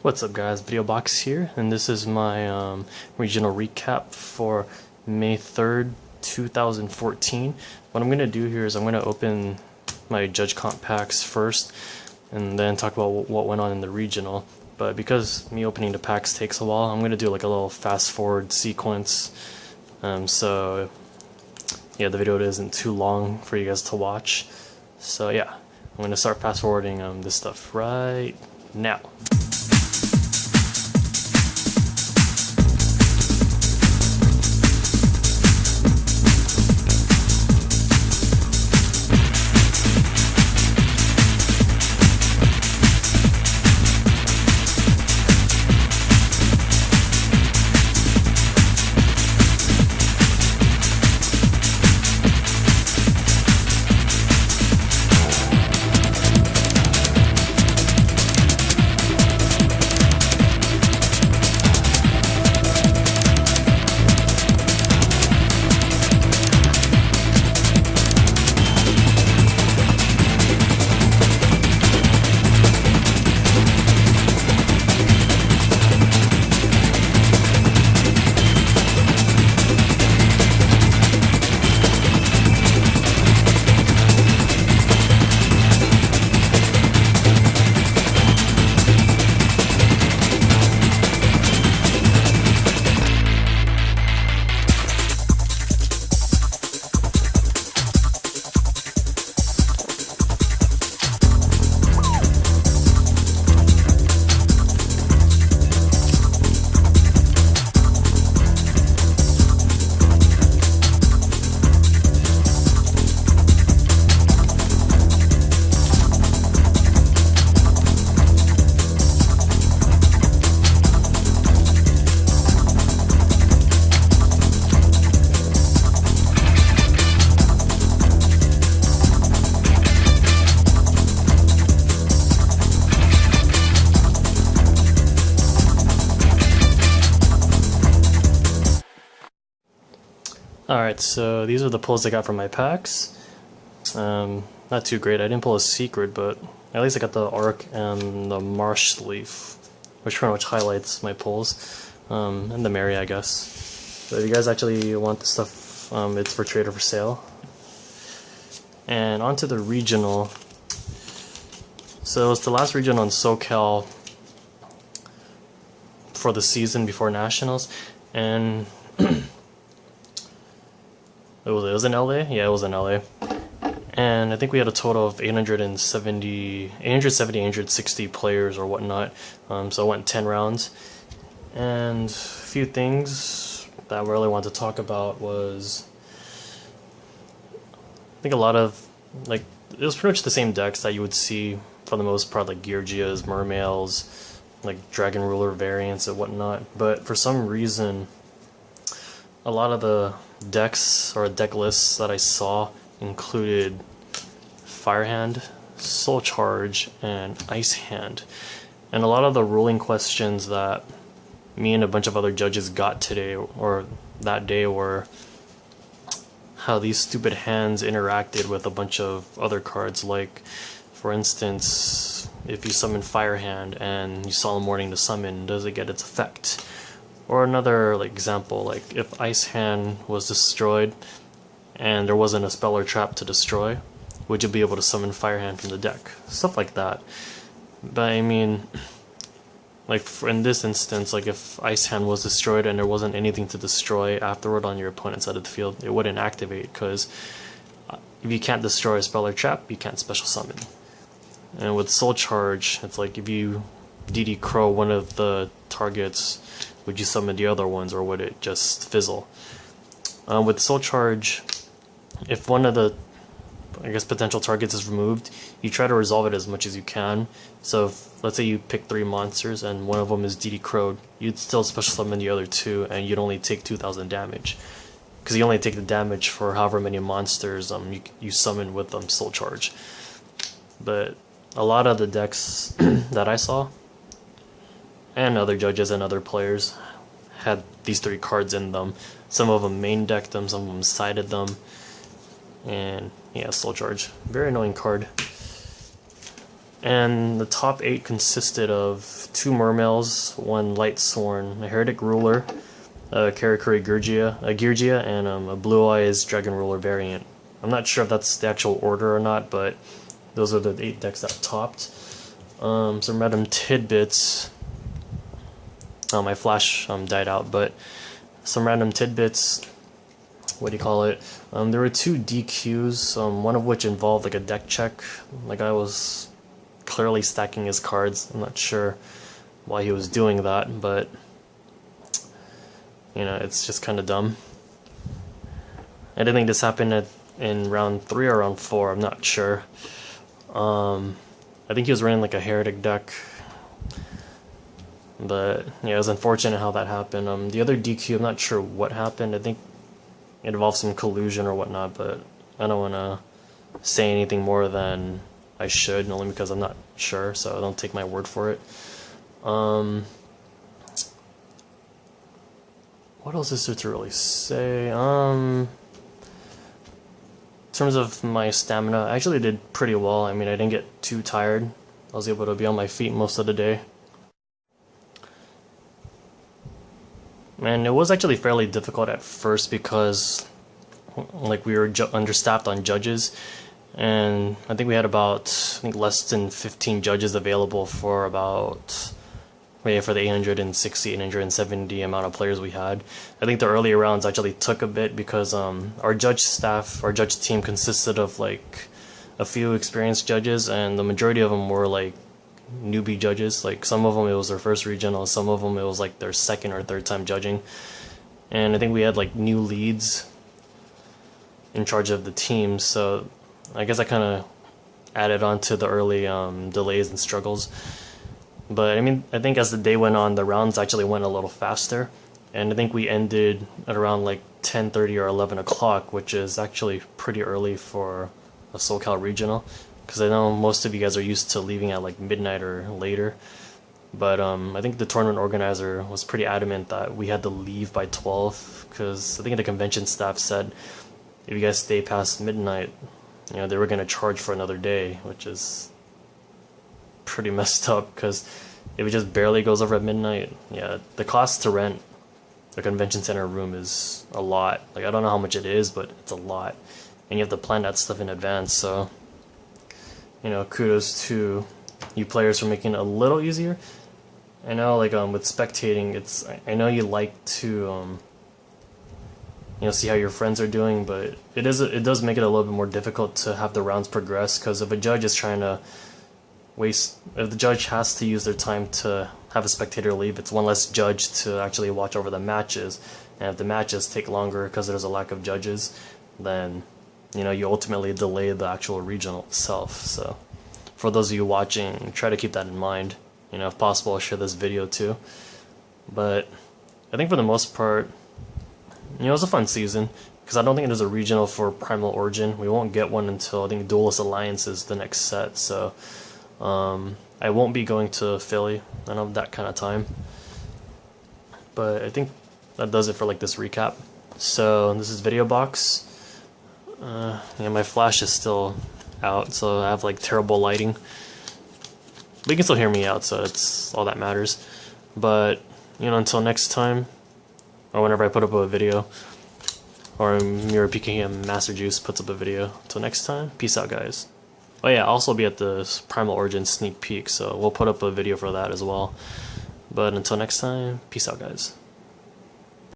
What's up guys, Video Box here, and this is my regional recap for May 3rd, 2014. What I'm going to do here is I'm going to open my Judge Comp packs first, and then talk about what went on in the regional. But because me opening the packs takes a while, I'm going to do like a little fast forward sequence, so yeah, the video isn't too long for you guys to watch. So yeah, I'm going to start fast forwarding this stuff right now. Alright, so these are the pulls I got from my packs. Not too great. I didn't pull a secret, but at least I got the Arc and the Marsh Leaf, which pretty much highlights my pulls. And the Mary, I guess. So if you guys actually want this stuff, it's for trade or for sale. And onto the regional. So it's the last region on SoCal for the season before Nationals, and it was in LA? Yeah, it was in LA. And I think we had a total of 860 players or whatnot. So I went 10 rounds. And a few things that I really wanted to talk about was, I think a lot of, like, it was pretty much the same decks that you would see for the most part, like Georgias, Mermails, like Dragon Ruler variants and whatnot. But for some reason, a lot of the decks or deck lists that I saw included Firehand, Soul Charge, and Ice Hand. And a lot of the ruling questions that me and a bunch of other judges got today or that day were how these stupid hands interacted with a bunch of other cards. Like, for instance, if you summon Firehand and you Solemn Warning to summon, does it get its effect? Or another example, like if Ice Hand was destroyed and there wasn't a spell or trap to destroy, would you be able to summon Firehand from the deck? Stuff like that. But I mean, like in this instance, like if Ice Hand was destroyed and there wasn't anything to destroy afterward on your opponent's side of the field, it wouldn't activate, because if you can't destroy a spell or trap, you can't special summon. And with Soul Charge, it's like if you DD Crow one of the targets, would you summon the other ones, or would it just fizzle? With Soul Charge, if one of the, I guess, potential targets is removed, you try to resolve it as much as you can. So if, let's say you pick 3 monsters and one of them is DD Crowed, you'd still special summon the other 2 and you'd only take 2,000 damage. Because you only take the damage for however many monsters you summon with Soul Charge. But a lot of the decks that I saw, and other judges and other players, had these 3 cards in them. Some of them main decked them, some of them sided them, and yeah, Soul Charge. Very annoying card. And the top 8 consisted of 2 Mermails, 1 Lightsworn, a Heretic Ruler, a Karakuri Georgia, and a Blue Eyes Dragon Ruler variant. I'm not sure if that's the actual order or not, but those are the 8 decks that topped. Some random tidbits. My flash died out, but some random tidbits. What do you call it? There were 2 DQs, one of which involved like a deck check. Like I was clearly stacking his cards. I'm not sure why he was doing that, but you know, it's just kind of dumb. I didn't think this happened in round 3 or round 4. I'm not sure. I think he was running like a Heretic deck, but yeah, it was unfortunate how that happened. The other DQ, I'm not sure what happened. I think it involved some collusion or whatnot, but I don't want to say anything more than I should, only because I'm not sure, so don't take my word for it. What else is there to really say? In terms of my stamina, I actually did pretty well. I mean, I didn't get too tired. I was able to be on my feet most of the day. And it was actually fairly difficult at first because like we were understaffed on judges, and I think we had about less than 15 judges available for about for the 860, 870 amount of players we had. I think the earlier rounds actually took a bit because our judge team consisted of like a few experienced judges, and the majority of them were like newbie judges. Like some of them it was their first regional, some of them it was like their second or third time judging, and I think we had like new leads in charge of the team, so I guess I kind of added on to the early delays and struggles. But I mean, I think as the day went on, the rounds actually went a little faster, and I think we ended at around like 10:30 or 11 o'clock, which is actually pretty early for a SoCal regional, because I know most of you guys are used to leaving at like midnight or later. But I think the tournament organizer was pretty adamant that we had to leave by 12, because I think the convention staff said if you guys stay past midnight, you know, they were going to charge for another day, which is pretty messed up, because if it just barely goes over at midnight, yeah, the cost to rent a convention center room is a lot. Like, I don't know how much it is, but it's a lot, and you have to plan that stuff in advance. So, you know, kudos to you players for making it a little easier. I know, like, with spectating, I know you like to you know, see how your friends are doing, but it does make it a little bit more difficult to have the rounds progress, because if a judge is trying to if the judge has to use their time to have a spectator leave, it's one less judge to actually watch over the matches, and if the matches take longer because there's a lack of judges, then you know, you ultimately delay the actual regional itself. So for those of you watching, try to keep that in mind. You know, if possible, I'll share this video too. But I think for the most part, you know, it was a fun season, because I don't think there's a regional for Primal Origin. We won't get one until I think Duelist Alliance is the next set, so I won't be going to Philly. I don't have that kind of time. But I think that does it for like this recap. So this is Video Box. Yeah, my flash is still out, so I have like terrible lighting. But you can still hear me out, so it's all that matters. But you know, until next time, or whenever I put up a video, or Mirror PKM Master Juice puts up a video. Until next time, peace out, guys. Oh yeah, I'll also be at the Primal Origin sneak peek, so we'll put up a video for that as well. But until next time, peace out, guys.